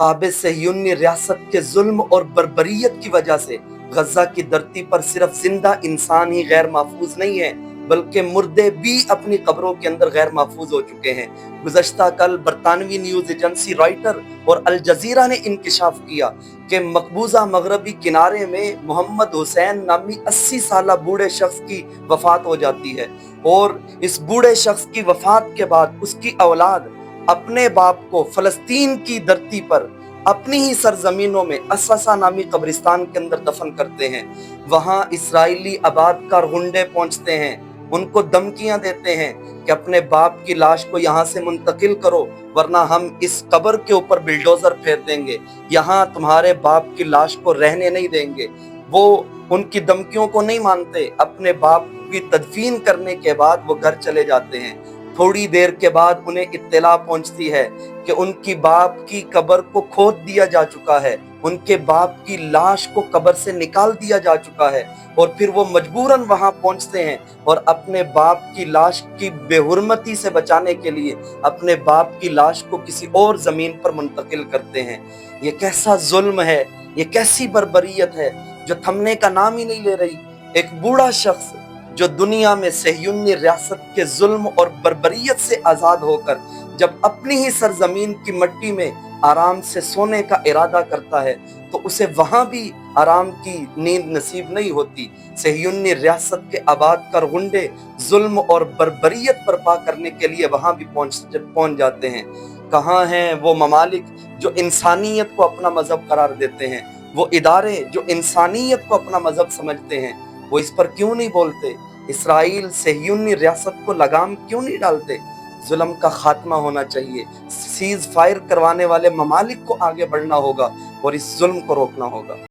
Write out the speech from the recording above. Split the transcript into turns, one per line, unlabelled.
काबिज सह्यूनी रियासत के जुल्म और बर्बरियत की वजह से गजा की धरती पर सिर्फ जिंदा इंसान ही गैर महफूज नहीं है, बल्कि मुर्दे भी अपनी कब्रों के अंदर गैर महफूज हो चुके हैं। गुज़श्ता कल बरतानवी न्यूज एजेंसी रॉयटर और अल जजीरा ने इंकशाफ किया कि मकबूजा मगरबी किनारे में मोहम्मद हुसैन नामी 80 साल बूढ़े शख्स की वफात हो जाती है, और इस बूढ़े शख्स की वफात के बाद उसकी औलाद अपने बाप को फलस्तीन की धरती पर अपनी ही सरजमीनों में अस्सासा नामी कब्रिस्तान के अंदर दफन करते हैं। वहां इसराइली आबादकार गुंडे पहुंचते हैं, उनको धमकियां देते हैं कि अपने बाप की लाश को यहाँ से मुंतकिल करो, वरना हम इस कब्र के ऊपर बिल्डोजर फेर देंगे, यहाँ तुम्हारे बाप की लाश को रहने नहीं देंगे। वो उनकी धमकियों को नहीं मानते, अपने बाप की तदफीन करने के बाद वो घर चले जाते हैं। थोड़ी देर के बाद उन्हें इत्तला पहुंचती है कि उनकी बाप की कब्र को खोद दिया जा चुका है, उनके बाप की लाश को कब्र से निकाल दिया जा चुका है, और फिर वो मजबूरन वहां पहुंचते हैं और अपने बाप की लाश की बेहुरमती से बचाने के लिए अपने बाप की लाश को किसी और जमीन पर मुंतकिल करते हैं। ये कैसा जुल्म है, ये कैसी बर्बरियत है जो थमने का नाम ही नहीं ले रही। एक बूढ़ा शख्स जो दुनिया में सह्यूनी रियासत के जुल्म और बर्बरियत से आजाद होकर जब अपनी ही सरजमीन की मिट्टी में आराम से सोने का इरादा करता है, तो उसे वहां भी आराम की नींद नसीब नहीं होती। सह्यूनी रियासत के आबादकार गुंडे जुल्म और बर्बरियत बर्पा करने के लिए वहां भी पहुंच जाते हैं। कहाँ हैं वो ममालिक जो इंसानियत को अपना मजहब करार देते हैं, वो इदारे जो इंसानियत को अपना मजहब समझते हैं, वो इस पर क्यों नहीं बोलते? इसराइल सह्यूनी रियासत को लगाम क्यों नहीं डालते? जुल्म का खात्मा होना चाहिए, सीज फायर करवाने वाले ममालिक को आगे बढ़ना होगा और इस जुल्म को रोकना होगा।